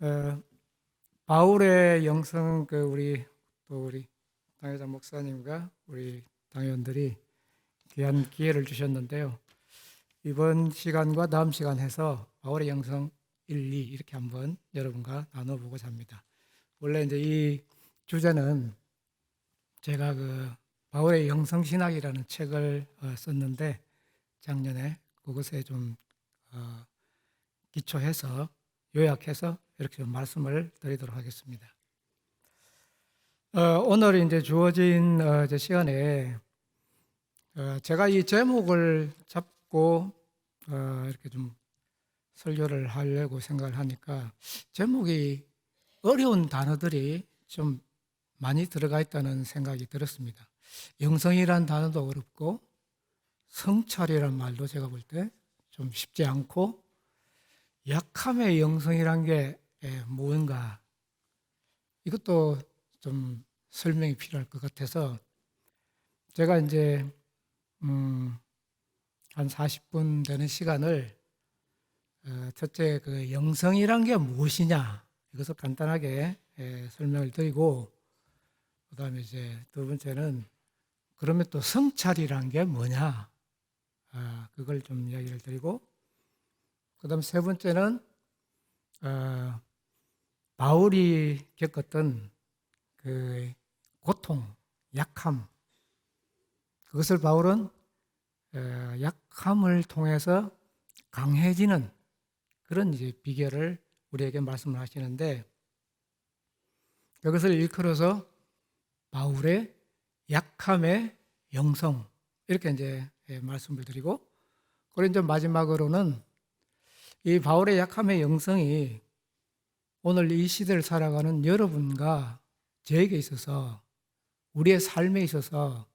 어, 바울의 영성 우리 당회장 목사님과 우리 당회원들이 귀한 기회를 주셨는데요. 이번 시간과 다음 시간 해서 바울의 영성 1, 2 이렇게 한번 여러분과 나눠보고자 합니다. 원래 이제 이 주제는 제가 바울의 영성신학이라는 책을 썼는데 작년에 그것에 좀 어, 기초해서 요약해서 이렇게 좀 말씀을 드리도록 하겠습니다. 오늘 이제 주어진 이제 시간에 제가 이 제목을 잡고 이렇게 좀 설교를 하려고 생각을 하니까 제목이 어려운 단어들이 좀 많이 들어가 있다는 생각이 들었습니다. 영성이라는 단어도 어렵고 성찰이라는 말도 제가 볼 때 좀 쉽지 않고 약함의 영성이란 게 뭔가 이것도 좀 설명이 필요할 것 같아서 제가 이제 한 40분 되는 시간을 첫째 영성이란 게 무엇이냐 이것을 간단하게 설명을 드리고 그다음에 이제 두 번째는 그러면 또 성찰이란 게 뭐냐 그걸 좀 이야기를 드리고 그다음 세 번째는 바울이 겪었던 그 고통, 약함 그것을 바울은 약함을 통해서 강해지는 그런 이제 비결을 우리에게 말씀을 하시는데 그것을 일컬어서 바울의 약함의 영성 이렇게 이제 말씀을 드리고 그리고 이제 마지막으로는 이 바울의 약함의 영성이 오늘 이 시대를 살아가는 여러분과 저에게 있어서 우리의 삶에 있어서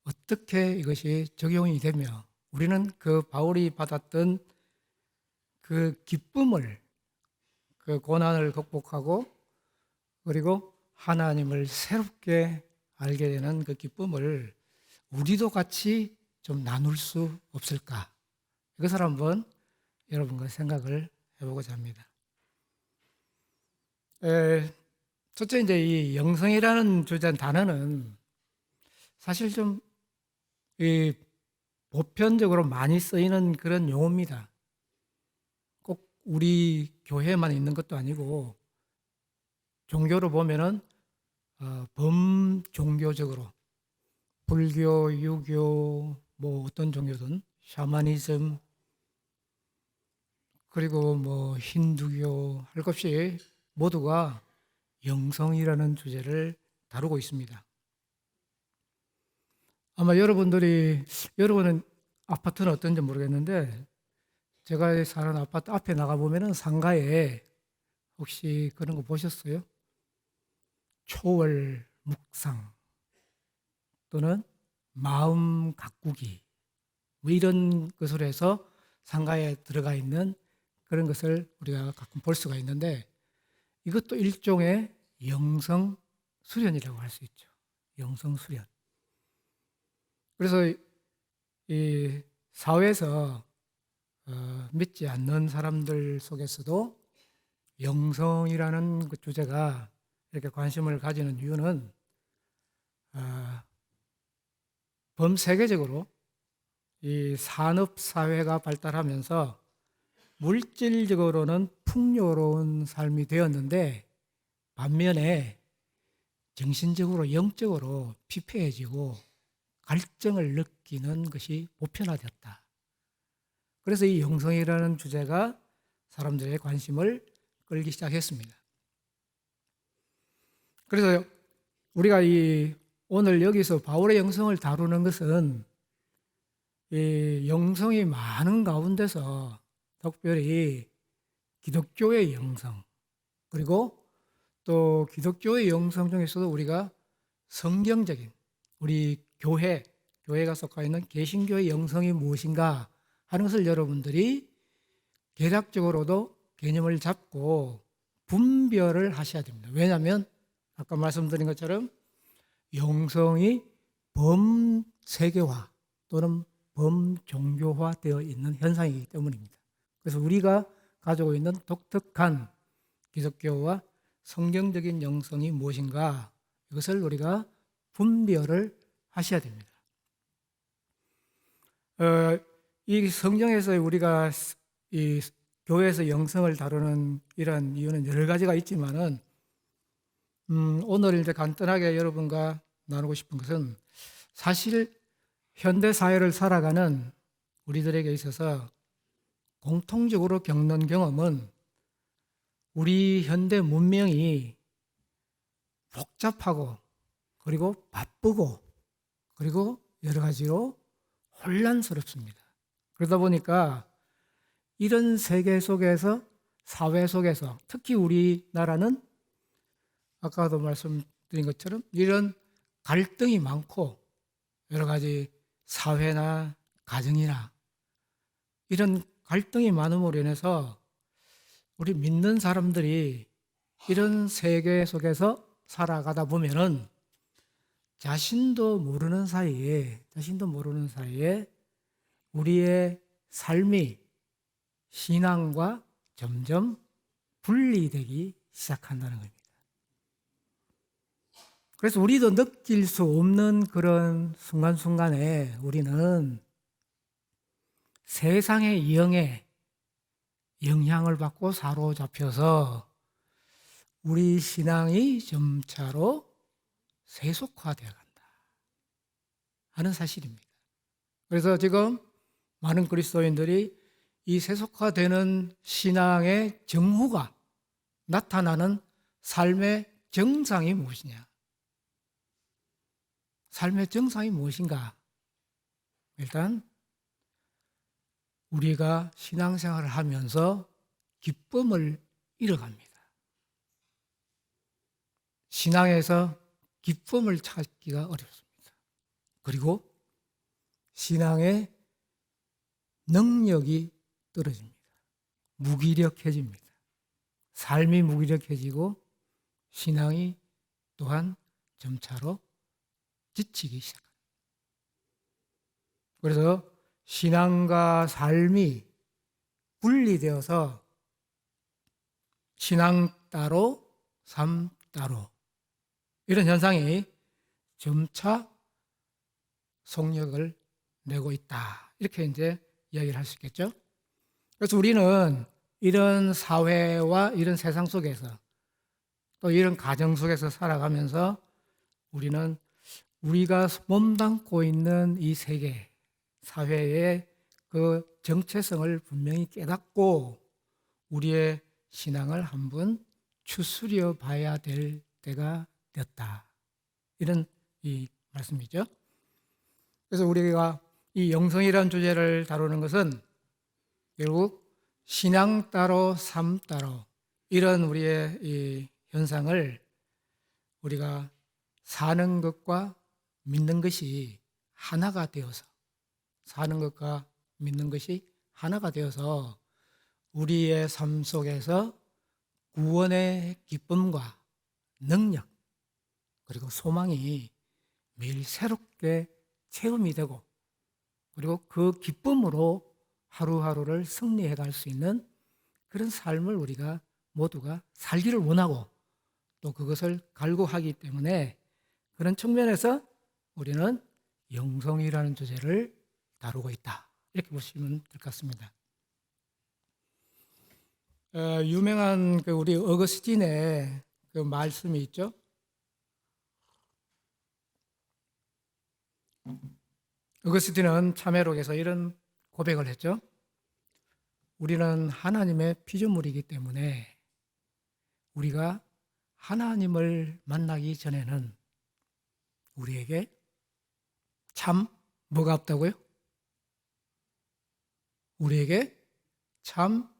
어떻게 이것이 적용이 되며 우리는 그 바울이 받았던 그 기쁨을 그 고난을 극복하고 그리고 하나님을 새롭게 알게 되는 그 기쁨을 우리도 같이 좀 나눌 수 없을까? 이것을 한번 여러분과 생각을 해보고자 합니다. 첫째 이제 이 영성이라는 주제 단어는 사실 좀 이 보편적으로 많이 쓰이는 그런 용어입니다. 꼭 우리 교회만 있는 것도 아니고 종교로 보면은 범종교적으로 불교, 유교, 뭐 어떤 종교든 샤머니즘 그리고 뭐 힌두교 할 것 없이 모두가 영성이라는 주제를 다루고 있습니다. 아마 여러분은 아파트는 어떤지 모르겠는데 제가 사는 아파트 앞에 나가 보면은 상가에 혹시 그런 거 보셨어요? 초월 묵상 또는 마음 가꾸기 뭐 이런 것으로 해서 상가에 들어가 있는 그런 것을 우리가 가끔 볼 수가 있는데 이것도 일종의 영성 수련이라고 할 수 있죠. 영성 수련. 그래서 이 사회에서 믿지 않는 사람들 속에서도 영성이라는 그 주제가 이렇게 관심을 가지는 이유는 범세계적으로 이 산업 사회가 발달하면서 물질적으로는 풍요로운 삶이 되었는데 반면에 정신적으로 영적으로 피폐해지고 갈증을 느끼는 것이 보편화되었다. 그래서 이 영성이라는 주제가 사람들의 관심을 끌기 시작했습니다. 그래서 우리가 오늘 여기서 바울의 영성을 다루는 것은 이 영성이 많은 가운데서 특별히 기독교의 영성 그리고 또 기독교의 영성 중에서도 우리가 성경적인 우리 교회가 속하 있는 개신교의 영성이 무엇인가 하는 것을 여러분들이 개략적으로도 개념을 잡고 분별을 하셔야 됩니다. 왜냐하면 아까 말씀드린 것처럼 영성이 범세계화 또는 범종교화되어 있는 현상이기 때문입니다. 그래서 우리가 가지고 있는 독특한 기독교와 성경적인 영성이 무엇인가, 이것을 우리가 분별을 하셔야 됩니다. 이 성경에서 우리가 이 교회에서 영성을 다루는 이런 이유는 여러 가지가 있지만은, 오늘 이제 간단하게 여러분과 나누고 싶은 것은, 사실 현대 사회를 살아가는 우리들에게 있어서 공통적으로 겪는 경험은, 우리 현대 문명이 복잡하고 그리고 바쁘고 그리고 여러 가지로 혼란스럽습니다. 그러다 보니까 이런 세계 속에서, 사회 속에서, 특히 우리나라는 아까도 말씀드린 것처럼 이런 갈등이 많고, 여러 가지 사회나 가정이나 이런 갈등이 많음으로 인해서 우리 믿는 사람들이 이런 세계 속에서 살아가다 보면은 자신도 모르는 사이에 우리의 삶이 신앙과 점점 분리되기 시작한다는 겁니다. 그래서 우리도 느낄 수 없는 그런 순간순간에 우리는 세상의 영에 영향을 받고 사로잡혀서 우리 신앙이 점차로 세속화되어 간다 하는 사실입니다. 그래서 지금 많은 그리스도인들이 이 세속화되는 신앙의 정후가 나타나는 삶의 정상이 무엇이냐? 삶의 정상이 무엇인가? 일단 우리가 신앙생활을 하면서 기쁨을 잃어갑니다. 신앙에서 기쁨을 찾기가 어렵습니다. 그리고 신앙의 능력이 떨어집니다. 무기력해집니다. 삶이 무기력해지고 신앙이 또한 점차로 지치기 시작합니다. 그래서 신앙과 삶이 분리되어서 신앙 따로 삶 따로, 이런 현상이 점차 속력을 내고 있다, 이렇게 이제 이야기를 할 수 있겠죠. 그래서 우리는 이런 사회와 이런 세상 속에서, 또 이런 가정 속에서 살아가면서 우리는 우리가 몸담고 있는 이 세계, 사회의 그 정체성을 분명히 깨닫고 우리의 신앙을 한번 추스려 봐야 될 때가 되었다, 이런 이 말씀이죠. 그래서 우리가 이 영성이라는 주제를 다루는 것은 결국 신앙 따로 삶 따로, 이런 우리의 이 현상을 우리가 사는 것과 믿는 것이 하나가 되어서, 사는 것과 믿는 것이 하나가 되어서 우리의 삶 속에서 구원의 기쁨과 능력 그리고 소망이 매일 새롭게 체험이 되고, 그리고 그 기쁨으로 하루하루를 승리해 갈 수 있는 그런 삶을 우리가 모두가 살기를 원하고, 또 그것을 갈구하기 때문에 그런 측면에서 우리는 영성이라는 주제를 다루고 있다, 이렇게 보시면 될 것 같습니다. 유명한 우리 어거스틴의 그 말씀이 있죠. 어거스틴은 참회록에서 이런 고백을 했죠. 우리는 하나님의 피조물이기 때문에 우리가 하나님을 만나기 전에는 우리에게 참 뭐가 없다고요? 우리에게 참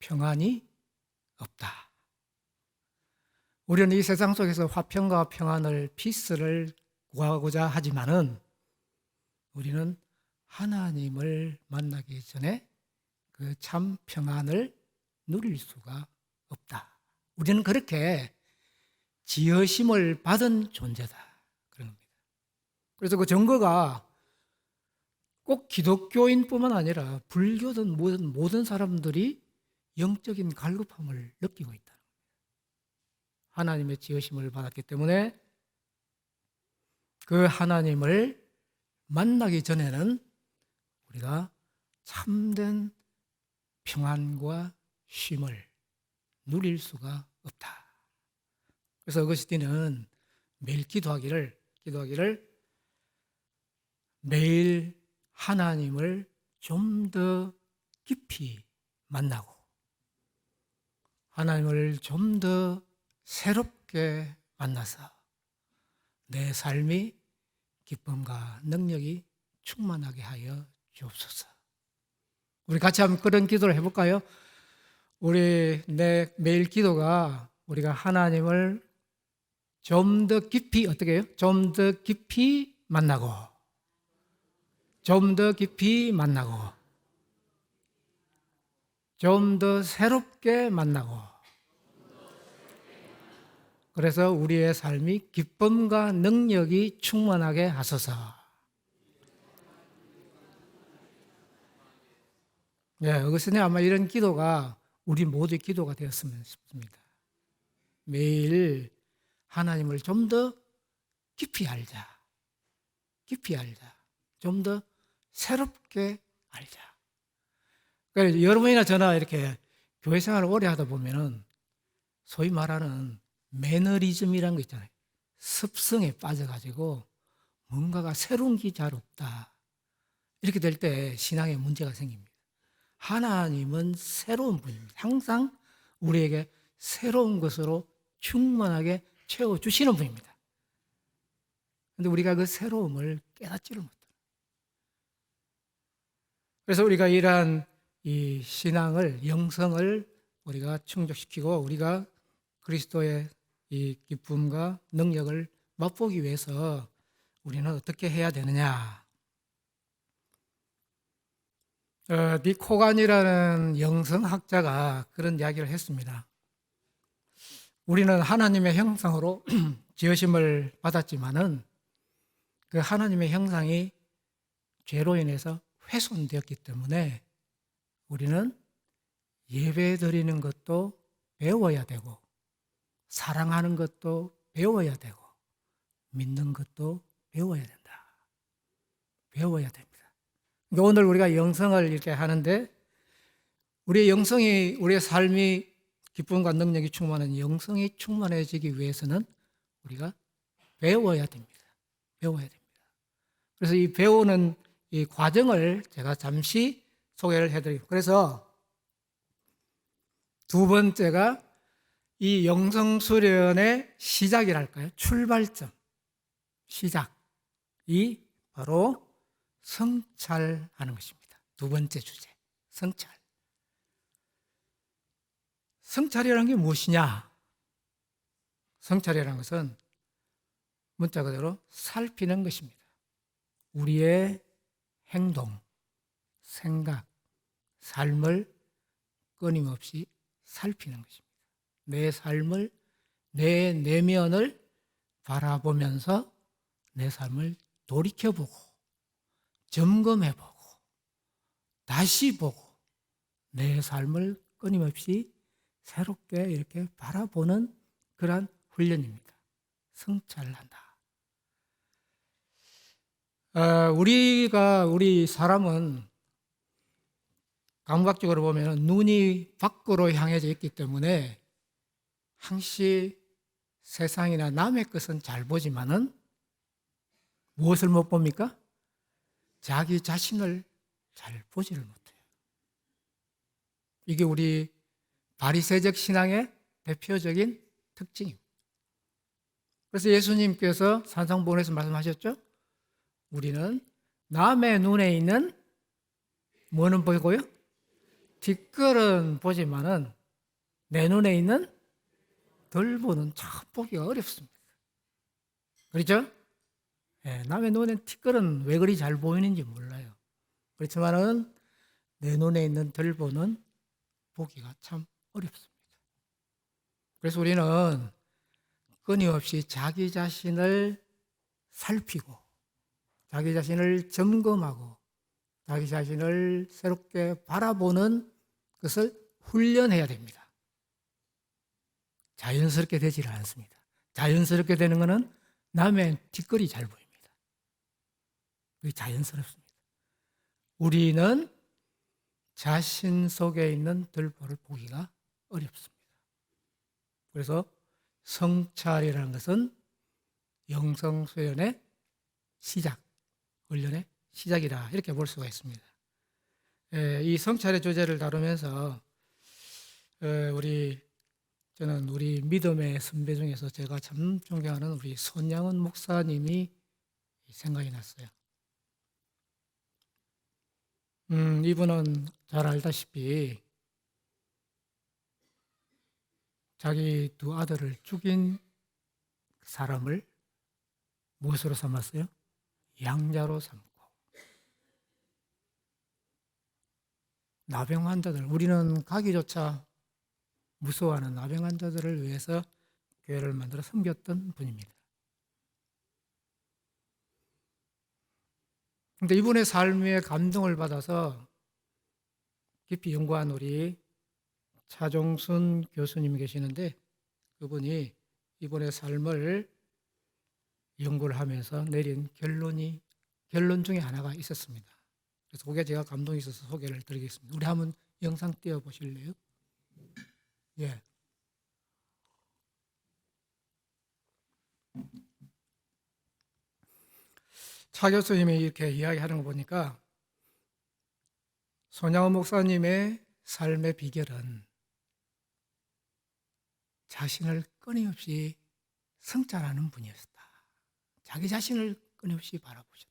평안이 없다. 우리는 이 세상 속에서 화평과 평안을, 피스를 구하고자 하지만은 우리는 하나님을 만나기 전에 그 참 평안을 누릴 수가 없다. 우리는 그렇게 지으심을 받은 존재다, 그런 겁니다. 그래서 그 증거가 꼭 기독교인뿐만 아니라 불교든 모든 사람들이 영적인 갈급함을 느끼고 있다. 하나님의 지으심을 받았기 때문에 그 하나님을 만나기 전에는 우리가 참된 평안과 쉼을 누릴 수가 없다. 그래서 어거스틴은 매일 기도하기를 매일 하나님을 좀 더 깊이 만나고 하나님을 좀 더 새롭게 만나서 내 삶이 기쁨과 능력이 충만하게 하여 주옵소서. 우리 같이 한번 그런 기도를 해볼까요? 내 매일 기도가 우리가 하나님을 좀 더 깊이 어떻게 해요? 좀 더 깊이 만나고 좀 더 깊이 만나고 좀 더 새롭게 만나고 그래서 우리의 삶이 기쁨과 능력이 충만하게 하소서. 네, 어거스틴이 아마 이런 기도가 우리 모두의 기도가 되었으면 싶습니다. 매일 하나님을 좀 더 깊이 알자. 좀 더 새롭게 알자. 그러니까 여러분이나 저나 이렇게 교회 생활을 오래 하다 보면은 소위 말하는 매너리즘이라는 거 있잖아요. 습성에 빠져가지고 뭔가가 새로운 게 잘 없다. 이렇게 될 때 신앙에 문제가 생깁니다. 하나님은 새로운 분입니다. 항상 우리에게 새로운 것으로 충만하게 채워주시는 분입니다. 그런데 우리가 그 새로움을 깨닫지를 못해요. 그래서 우리가 이러한 이 신앙을, 영성을 우리가 충족시키고 우리가 그리스도의 이 기쁨과 능력을 맛보기 위해서 우리는 어떻게 해야 되느냐? 닉 호간이라는 영성학자가 그런 이야기를 했습니다. 우리는 하나님의 형상으로 지으심을 받았지만은 그 하나님의 형상이 죄로 인해서 훼손되었기 때문에 우리는 예배 드리는 것도 배워야 되고 사랑하는 것도 배워야 되고 믿는 것도 배워야 된다. 배워야 됩니다. 그러니까 오늘 우리가 영성을 이렇게 하는데 우리의 영성이, 우리의 삶이 기쁨과 능력이 충만한 영성이 충만해지기 위해서는 우리가 배워야 됩니다. 배워야 됩니다. 그래서 이 배우는 이 과정을 제가 잠시 소개를 해드리고, 그래서 두 번째가 이 영성 수련의 시작이랄까요? 출발점, 시작이 바로 성찰하는 것입니다. 두 번째 주제, 성찰. 성찰이라는 게 무엇이냐? 성찰이라는 것은 문자 그대로 살피는 것입니다. 우리의 행동, 생각, 삶을 끊임없이 살피는 것입니다. 내 삶을, 내 내면을 바라보면서 내 삶을 돌이켜보고 점검해보고 다시 보고 내 삶을 끊임없이 새롭게 이렇게 바라보는 그러한 훈련입니다. 성찰을 한다. 우리 사람은 감각적으로 보면 눈이 밖으로 향해져 있기 때문에 항시 세상이나 남의 것은 잘 보지만은 무엇을 못 봅니까? 자기 자신을 잘 보지를 못해요. 이게 우리 바리새적 신앙의 대표적인 특징입니다. 그래서 예수님께서 산상보훈에서 말씀하셨죠? 우리는 남의 눈에 있는 뭐는 보이고요? 뒷걸은 보지만은 내 눈에 있는 덜보는 참 보기가 어렵습니다. 그렇죠? 네, 남의 눈에 뒷걸은 왜 그리 잘 보이는지 몰라요. 그렇지만은 내 눈에 있는 덜보는 보기가 참 어렵습니다. 그래서 우리는 끊임없이 자기 자신을 살피고 자기 자신을 점검하고 자기 자신을 새롭게 바라보는 것을 훈련해야 됩니다. 자연스럽게 되지를 않습니다. 자연스럽게 되는 것은 남의 뒷거리 잘 보입니다. 그게 자연스럽습니다. 우리는 자신 속에 있는 들보를 보기가 어렵습니다. 그래서 성찰이라는 것은 영성수련의 시작, 훈련의 시작이다, 이렇게 볼 수가 있습니다. 이 성찰의 주제를 다루면서 저는 우리 믿음의 선배 중에서 제가 참 존경하는 우리 손양은 목사님이 생각이 났어요. 이분은 잘 알다시피 자기 두 아들을 죽인 사람을 무엇으로 삼았어요? 양자로 삼고, 나병 환자들, 우리는 가기조차 무서워하는 나병 환자들을 위해서 교회를 만들어 섬겼던 분입니다. 그런데 이분의 삶에 감동을 받아서 깊이 연구한 우리 차종순 교수님이 계시는데, 그분이 이분의 삶을 연구를 하면서 내린 결론 중에 하나가 있었습니다. 그래서 그게 제가 감동이 있어서 소개를 드리겠습니다. 우리 한번 영상 띄워보실래요? 예. 차 교수님이 이렇게 이야기하는 거 보니까 손양원 목사님의 삶의 비결은 자신을 끊임없이 성찰하는 분이었다. 자기 자신을 끊임없이 바라보셨다.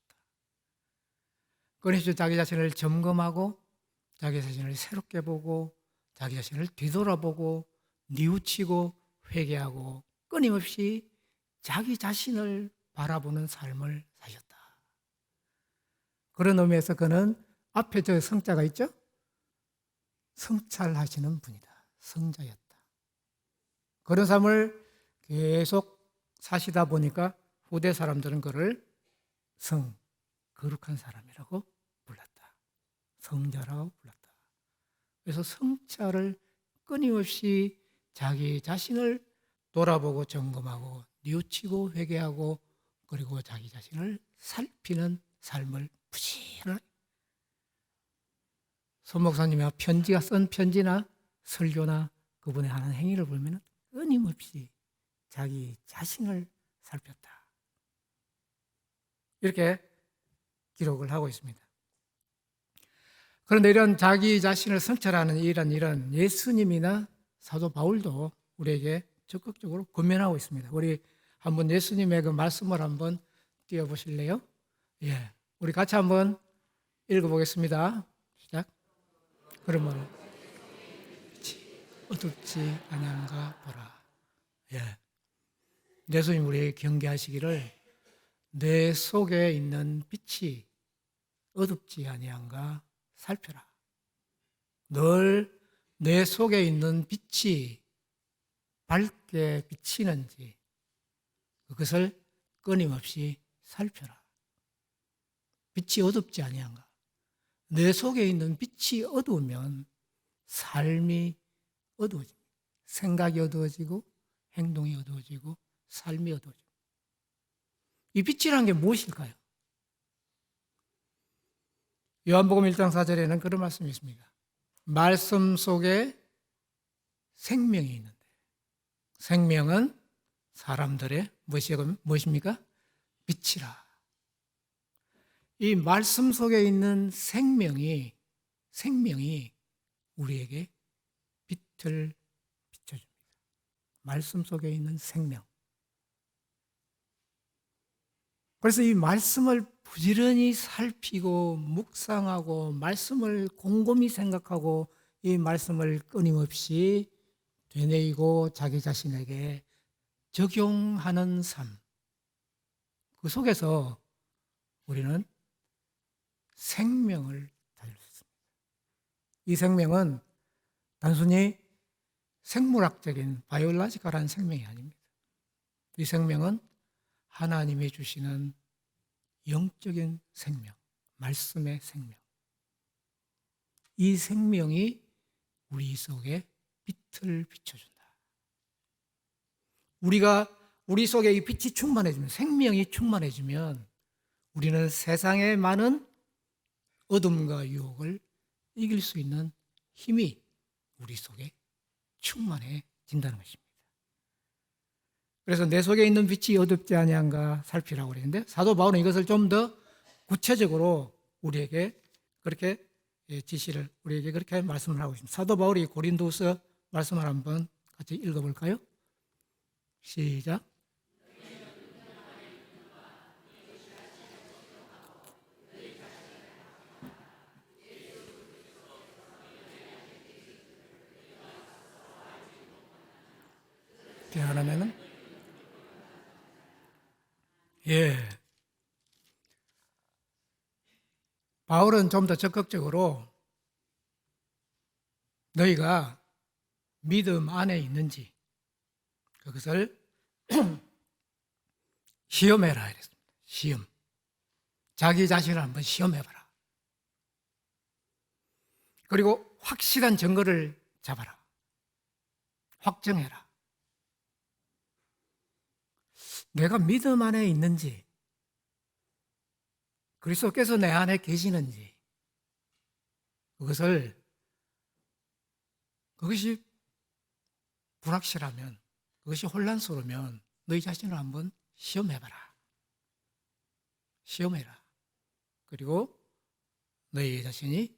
끊임없이 자기 자신을 점검하고 자기 자신을 새롭게 보고 자기 자신을 뒤돌아보고 뉘우치고 회개하고 끊임없이 자기 자신을 바라보는 삶을 사셨다. 그런 의미에서 그는 앞에 저 성자가 있죠? 성찰하시는 분이다. 성자였다. 그런 삶을 계속 사시다 보니까 후대 사람들은 그를 거룩한 사람이라고 불렀다. 성자라고 불렀다. 그래서 성찰을 끊임없이 자기 자신을 돌아보고 점검하고 뉘우치고 회개하고 그리고 자기 자신을 살피는 삶을 부지런히, 손 목사님이 편지가 쓴 편지나 설교나 그분의 하는 행위를 보면 끊임없이 자기 자신을 살폈다. 이렇게 기록을 하고 있습니다. 그런데 이런 자기 자신을 성찰하는 이런 예수님이나 사도 바울도 우리에게 적극적으로 권면하고 있습니다. 우리 한번 예수님의 그 말씀을 한번 띄워보실래요? 예, 우리 같이 한번 읽어보겠습니다. 시작. 그러므로 어둡지 아니한가 보라. 예, 예수님 우리에게 경계하시기를 내 속에 있는 빛이 어둡지 아니한가 살펴라. 늘 내 속에 있는 빛이 밝게 비치는지 그것을 끊임없이 살펴라. 빛이 어둡지 아니한가. 내 속에 있는 빛이 어두우면 삶이 어두워집니다. 생각이 어두워지고 행동이 어두워지고 삶이 어두워집니다. 이 빛이라는 게 무엇일까요? 요한복음 1장 4절에는 그런 말씀이 있습니다. 말씀 속에 생명이 있는데 생명은 사람들의 무엇입니까? 빛이라. 이 말씀 속에 있는 생명이 우리에게 빛을 비춰줍니다. 말씀 속에 있는 생명. 그래서 이 말씀을 부지런히 살피고 묵상하고 말씀을 곰곰이 생각하고 이 말씀을 끊임없이 되뇌이고 자기 자신에게 적용하는 삶. 그 속에서 우리는 생명을 가질 수 있습니다. 이 생명은 단순히 생물학적인 바이올로지컬한 생명이 아닙니다. 이 생명은 하나님이 주시는 영적인 생명, 말씀의 생명. 이 생명이 우리 속에 빛을 비춰준다. 우리 속에 이 빛이 충만해지면, 생명이 충만해지면 우리는 세상의 많은 어둠과 유혹을 이길 수 있는 힘이 우리 속에 충만해진다는 것입니다. 그래서 내 속에 있는 빛이 어둡지 아니한가 살피라고 그랬는데, 사도 바울은 이것을 좀 더 구체적으로 우리에게 그렇게 지시를, 우리에게 그렇게 말씀을 하고 있습니다. 사도 바울이 고린도서 말씀을 한번 같이 읽어볼까요? 시작. 하나면은 바울은 좀 더 적극적으로 너희가 믿음 안에 있는지 그것을 시험해라 이랬습니다. 시험. 자기 자신을 한번 시험해봐라. 그리고 확실한 증거를 잡아라. 확정해라. 내가 믿음 안에 있는지, 그리스도께서 내 안에 계시는지, 그것이 불확실하면, 그것이 혼란스러우면 너희 자신을 한번 시험해봐라. 시험해라. 그리고 너희 자신이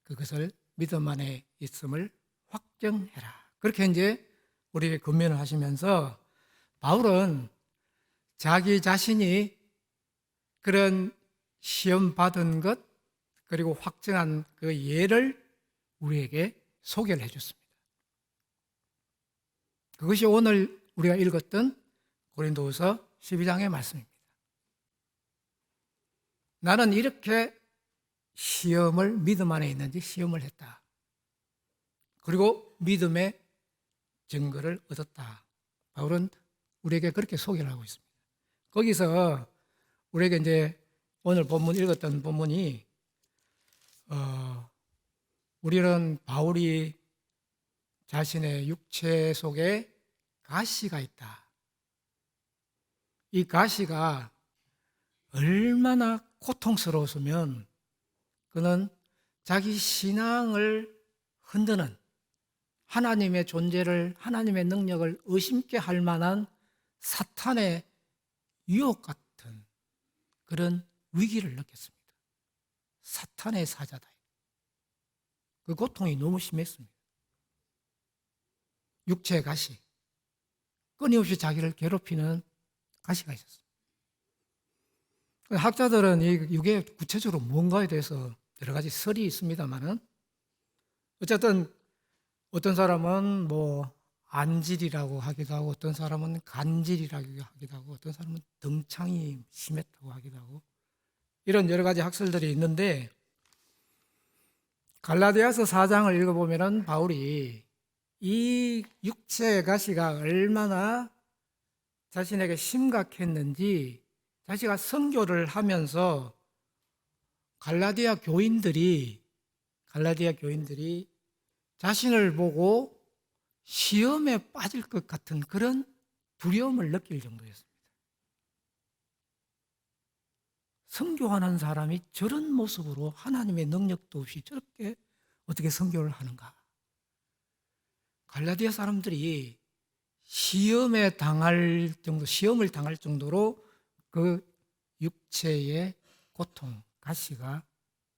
그것을 믿음 안에 있음을 확정해라. 그렇게 이제 우리에게 권면을 하시면서 바울은 자기 자신이 그런 시험 받은 것 그리고 확정한 그 예를 우리에게 소개를 해줬습니다. 그것이 오늘 우리가 읽었던 고린도후서 12장의 말씀입니다. 나는 이렇게 시험을 믿음 안에 있는지 시험을 했다. 그리고 믿음의 증거를 얻었다. 바울은 우리에게 그렇게 소개를 하고 있습니다. 거기서 우리에게 이제 오늘 본문 읽었던 본문이 우리는 바울이 자신의 육체 속에 가시가 있다. 이 가시가 얼마나 고통스러웠으면 그는 자기 신앙을 흔드는 하나님의 존재를, 하나님의 능력을 의심케 할 만한 사탄의 유혹 같은 그런 위기를 느꼈습니다. 사탄의 사자다. 그 고통이 너무 심했습니다. 육체의 가시, 끊임없이 자기를 괴롭히는 가시가 있었습니다. 학자들은 이게 구체적으로 뭔가에 대해서 여러 가지 설이 있습니다만은 어쨌든 어떤 사람은 안질이라고 하기도 하고 어떤 사람은 간질이라고 하기도 하고 어떤 사람은 등창이 심했다고 하기도 하고 이런 여러 가지 학설들이 있는데 갈라디아서 4장을 읽어보면 바울이 이 육체의 가시가 얼마나 자신에게 심각했는지 자기가 선교를 하면서 갈라디아 교인들이 자신을 보고 시험에 빠질 것 같은 그런 두려움을 느낄 정도였습니다. 선교하는 사람이 저런 모습으로 하나님의 능력도 없이 저렇게 어떻게 선교를 하는가? 갈라디아 사람들이 시험을 당할 정도로 그 육체의 고통, 가시가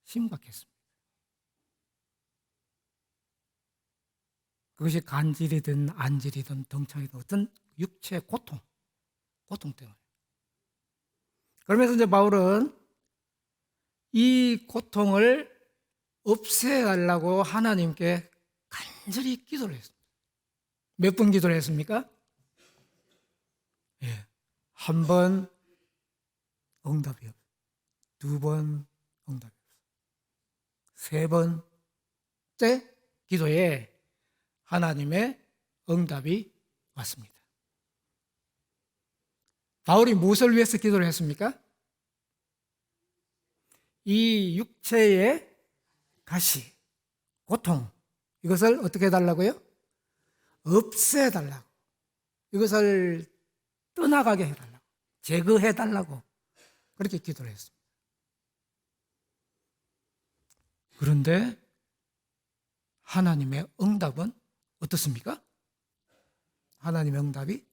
심각했습니다. 그것이 간질이든 안질이든 등창이든 어떤 육체의 고통 때문에. 그러면서 이제 바울은 이 고통을 없애달라고 하나님께 간절히 기도를 했습니다. 몇 번 기도를 했습니까? 한 번 응답이 없어요. 두 번 응답이 없어요. 세 번째 기도에 하나님의 응답이 왔습니다. 바울이 무엇을 위해서 기도를 했습니까? 이 육체의 가시, 고통, 이것을 어떻게 해달라고요? 없애달라고. 이것을 떠나가게 해달라고, 제거해달라고 그렇게 기도를 했습니다. 그런데 하나님의 응답은 어떻습니까? 하나님의 응답이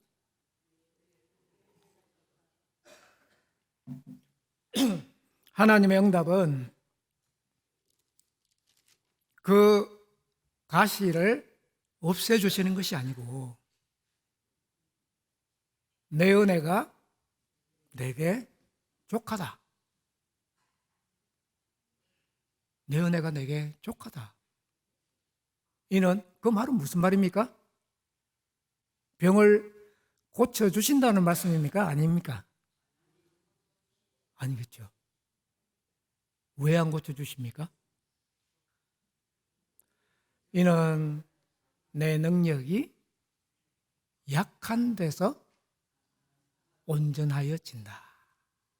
하나님의 응답은 그 가시를 없애주시는 것이 아니고 내 은혜가 내게 족하다. 내 은혜가 내게 족하다. 이는 그 말은 무슨 말입니까? 병을 고쳐주신다는 말씀입니까? 아닙니까? 아니겠죠. 왜 안 고쳐주십니까? 이는 내 능력이 약한 데서 온전하여진다.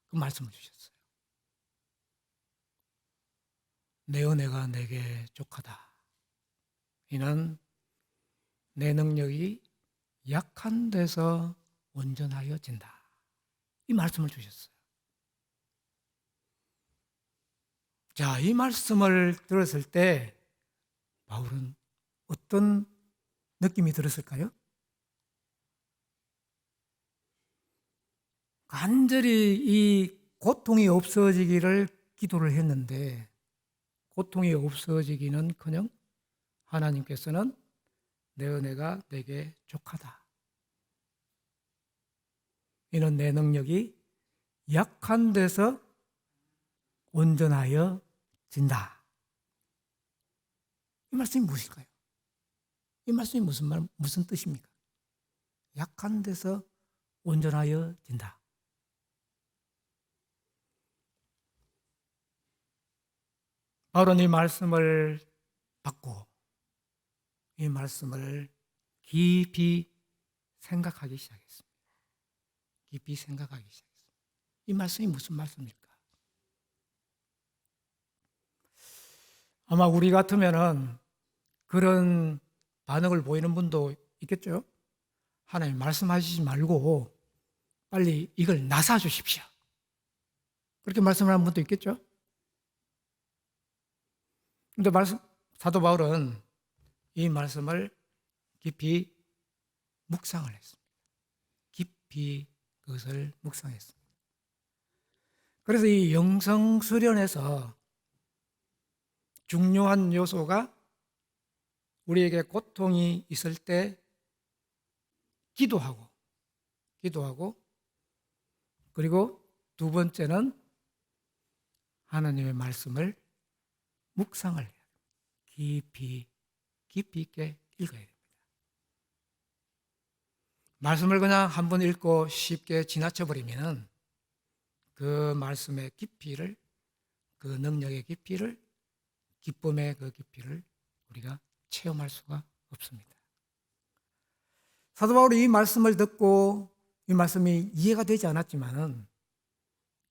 그 말씀을 주셨어요. 내 은혜가 내게 족하다. 이는 내 능력이 약한 데서 온전하여진다. 이 말씀을 주셨어요. 자, 이 말씀을 들었을 때 바울은 어떤 느낌이 들었을까요? 간절히 이 고통이 없어지기를 기도를 했는데 고통이 없어지기는커녕 하나님께서는 내 은혜가 내게 족하다. 이는 내 능력이 약한 데서 온전하여 진다. 이 말씀이 무엇일까요? 이 말씀이 무슨 뜻입니까? 약한 데서 온전하여 진다. 바로 이 말씀을 받고 이 말씀을 깊이 생각하기 시작했습니다. 깊이 생각하기 시작했습니다. 이 말씀이 무슨 말씀일까? 아마 우리 같으면은 그런 반응을 보이는 분도 있겠죠? 하나님 말씀하시지 말고 빨리 이걸 나사 주십시오. 그렇게 말씀을 하는 분도 있겠죠? 근데 사도 바울은 이 말씀을 깊이 묵상을 했습니다. 깊이 그것을 묵상했습니다. 그래서 이 영성 수련에서 중요한 요소가 우리에게 고통이 있을 때 기도하고 그리고 두 번째는 하나님의 말씀을 묵상을 해야 됩니다. 깊이 있게 읽어야 됩니다. 말씀을 그냥 한번 읽고 쉽게 지나쳐버리면 그 말씀의 깊이를, 그 능력의 깊이를, 기쁨의 그 깊이를 우리가 체험할 수가 없습니다. 사도 바울이 이 말씀을 듣고 이 말씀이 이해가 되지 않았지만은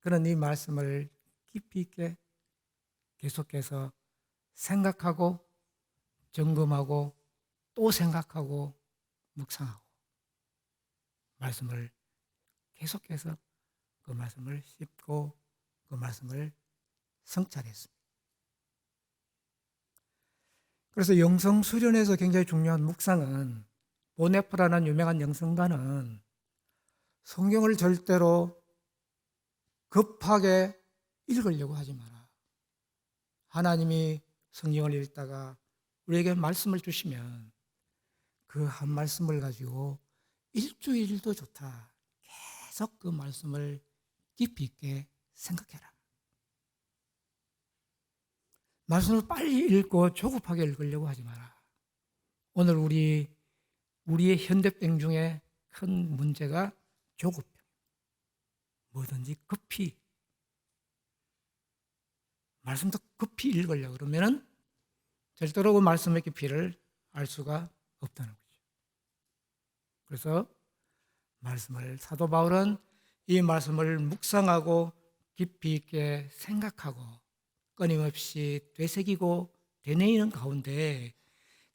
그는 이 말씀을 깊이 있게 계속해서 생각하고 점검하고 또 생각하고 묵상하고 말씀을 계속해서 그 말씀을 씹고 그 말씀을 성찰했습니다. 그래서 영성 수련에서 굉장히 중요한 묵상은 보네프라는 유명한 영성가는 성경을 절대로 급하게 읽으려고 하지 마라. 하나님이 성경을 읽다가 우리에게 말씀을 주시면 그 한 말씀을 가지고 일주일도 좋다. 계속 그 말씀을 깊이 있게 생각해라. 말씀을 빨리 읽고 조급하게 읽으려고 하지 마라. 오늘 우리의 현대병 중에 큰 문제가 조급병. 뭐든지 급히 말씀도 급히 읽으려고 그러면은 절대로 그 말씀의 깊이를 알 수가 없다는 거죠. 그래서 사도 바울은 이 말씀을 묵상하고 깊이 있게 생각하고 끊임없이 되새기고 되뇌이는 가운데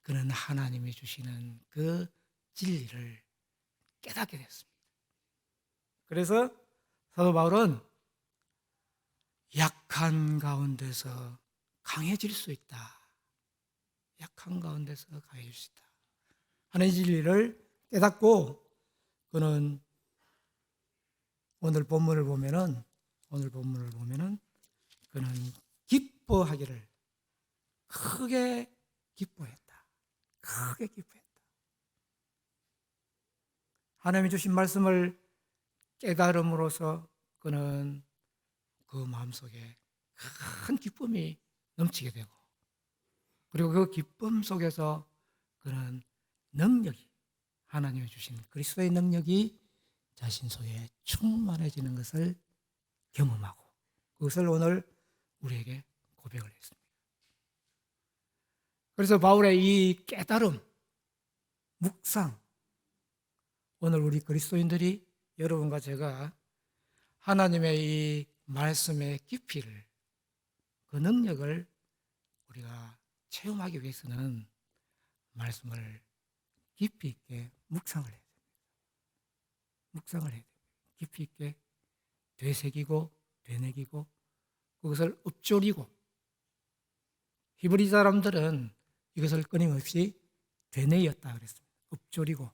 그는 하나님이 주시는 그 진리를 깨닫게 됐습니다. 그래서 사도 바울은 약한 가운데서 강해질 수 있다. 약한 가운데서 강해질 수 있다 하는 진리를 깨닫고 그는 오늘 본문을 보면은 그는 기뻐하기를 크게 기뻐했다. 크게 기뻐했다. 하나님이 주신 말씀을 깨달음으로써 그는 그 마음속에 큰 기쁨이 넘치게 되고 그리고 그 기쁨 속에서 그는 능력이 하나님이 주신 그리스도의 능력이 자신 속에 충만해지는 것을 경험하고 그것을 오늘 우리에게 고백을 했습니다. 그래서 바울의 이 깨달음, 묵상, 오늘 우리 그리스도인들이 여러분과 제가 하나님의 이 말씀의 깊이를 그 능력을 우리가 체험하기 위해서는 말씀을 깊이 있게 묵상을 해야 됩니다. 묵상을 해야 됩니다. 깊이 있게 되새기고 되새기고 그것을 읊조리고 히브리 사람들은 이것을 끊임없이 되뇌었다 그랬습니다. 읊조리고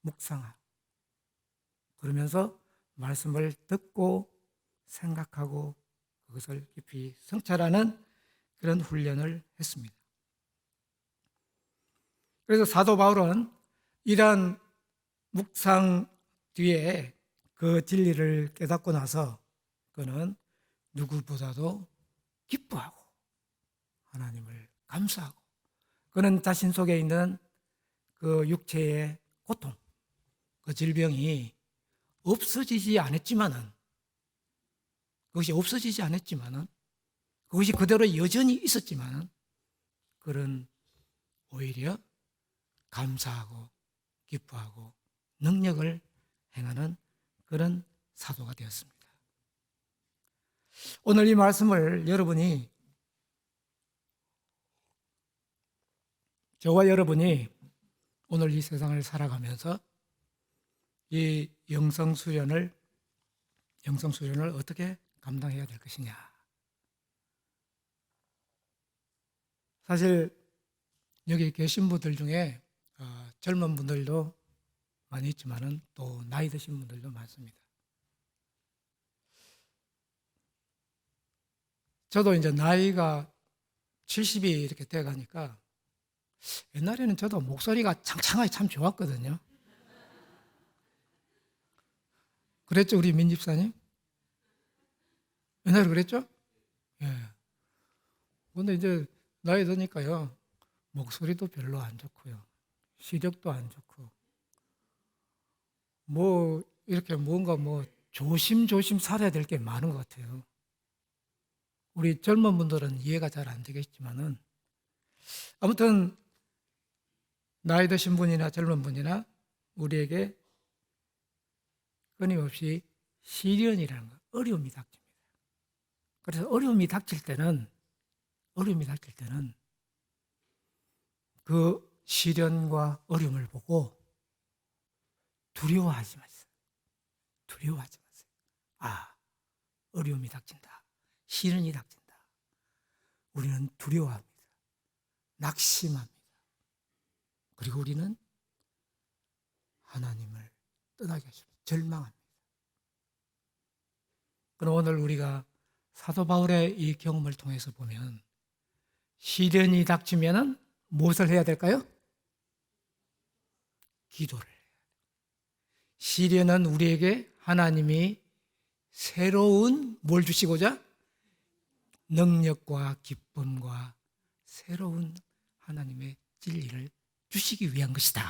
묵상하고 그러면서 말씀을 듣고 생각하고 그것을 깊이 성찰하는 그런 훈련을 했습니다. 그래서 사도 바울은 이러한 묵상 뒤에 그 진리를 깨닫고 나서 그는 누구보다도 기뻐하고 하나님을 감사하고 그는 자신 속에 있는 그 육체의 고통, 그 질병이 없어지지 않았지만은 그것이 그대로 여전히 있었지만은 그는 오히려 감사하고 기뻐하고 능력을 행하는 그런 사도가 되었습니다. 오늘 이 말씀을 저와 여러분이 오늘 이 세상을 살아가면서 이 영성 수련을 어떻게 감당해야 될 것이냐. 사실 여기 계신 분들 중에 젊은 분들도 많이 있지만은 또 나이 드신 분들도 많습니다. 저도 이제 나이가 70이 이렇게 돼 가니까 옛날에는 저도 목소리가 창창하게 참 좋았거든요. 그랬죠, 우리 민 집사님? 옛날에 그랬죠? 예. 근데 이제 나이 드니까요, 목소리도 별로 안 좋고요, 시력도 안 좋고, 이렇게 뭔가 조심조심 살아야 될 게 많은 것 같아요. 우리 젊은 분들은 이해가 잘 안 되겠지만은, 아무튼, 나이 드신 분이나 젊은 분이나 우리에게 끊임없이 시련이라는 거, 어려움이 닥칩니다. 그래서 어려움이 닥칠 때는 그 시련과 어려움을 보고 두려워하지 마세요. 어려움이 닥친다. 시련이 닥친다. 우리는 두려워합니다. 낙심합니다. 그리고 우리는 하나님을 떠나게 하십니다. 절망합니다. 그럼 오늘 우리가 사도 바울의 이 경험을 통해서 보면 시련이 닥치면 무엇을 해야 될까요? 기도를 해야 돼요. 시련은 우리에게 하나님이 새로운 뭘 주시고자? 능력과 기쁨과 새로운 하나님의 진리를 주시기 위한 것이다.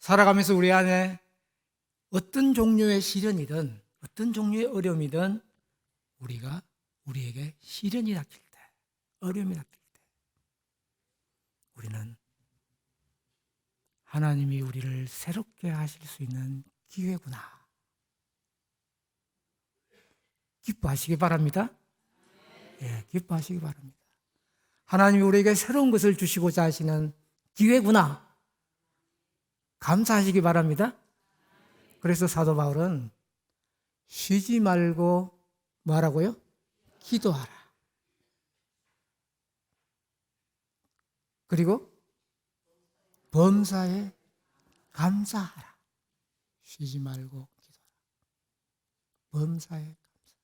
살아가면서 우리 안에 어떤 종류의 시련이든 어떤 종류의 어려움이든 우리에게 시련이 닥칠 때, 어려움이 닥칠 때 우리는 하나님이 우리를 새롭게 하실 수 있는 기회구나. 기뻐하시기 바랍니다. 예, 기뻐하시기 바랍니다. 하나님이 우리에게 새로운 것을 주시고자 하시는 기회구나. 감사하시기 바랍니다. 그래서 사도 바울은 쉬지 말고 뭐하라고요? 기도하라. 그리고 범사에 감사하라. 쉬지 말고 기도하라. 범사에 감사.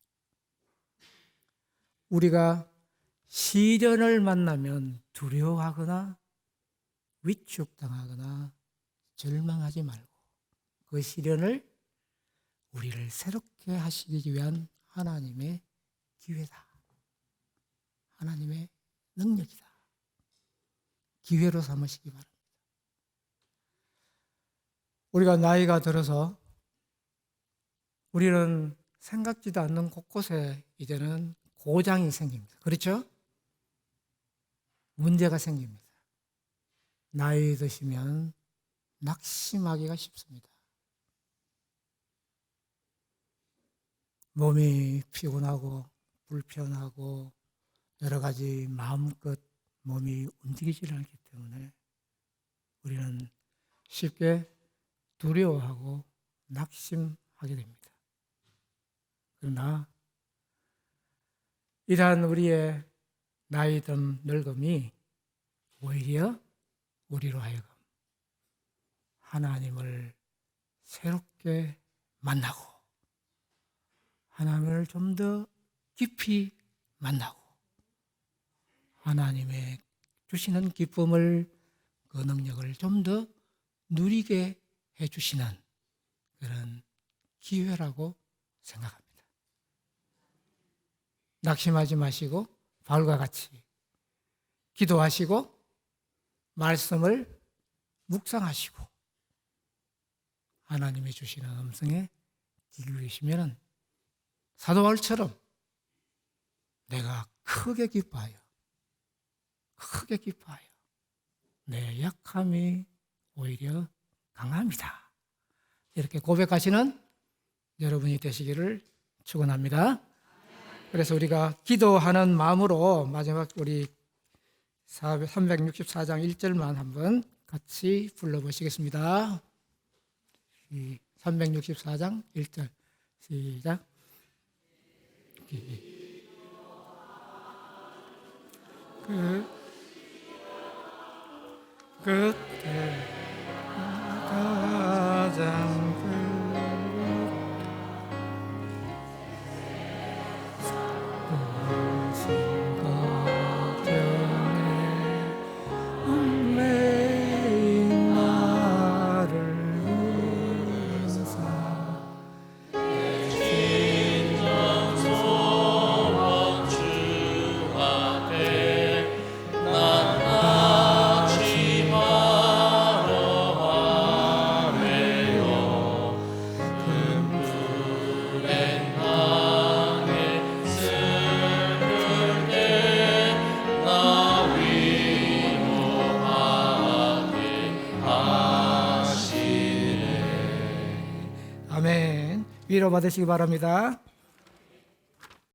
우리가 시련을 만나면 두려워하거나 위축당하거나 절망하지 말고 그 시련을 우리를 새롭게 하시기 위한 하나님의 기회다. 하나님의 능력이다. 기회로 삼으시기 바랍니다. 우리가 나이가 들어서 우리는 생각지도 않는 곳곳에 이제는 고장이 생깁니다. 그렇죠? 문제가 생깁니다. 나이 드시면 낙심하기가 쉽습니다. 몸이 피곤하고 불편하고 여러 가지 마음껏 몸이 움직이지 않기 때문에 우리는 쉽게 두려워하고 낙심하게 됩니다. 그러나 이러한 우리의 나이든 늙음이 오히려 우리로 하여금 하나님을 새롭게 만나고 하나님을 좀 더 깊이 만나고 하나님의 주시는 기쁨을 그 능력을 좀 더 누리게 해주시는 그런 기회라고 생각합니다. 낙심하지 마시고 바울과 같이 기도하시고 말씀을 묵상하시고 하나님이 주시는 음성에 귀 기울이시면 사도 바울처럼 내가 크게 기뻐하여 내 약함이 오히려 강합니다. 이렇게 고백하시는 여러분이 되시기를 축원합니다. 그래서 우리가 기도하는 마음으로 마지막 우리 364장 1절만 한번 같이 불러보시겠습니다. 364장 1절 시작. 그때 가장 위로 받으시기 바랍니다.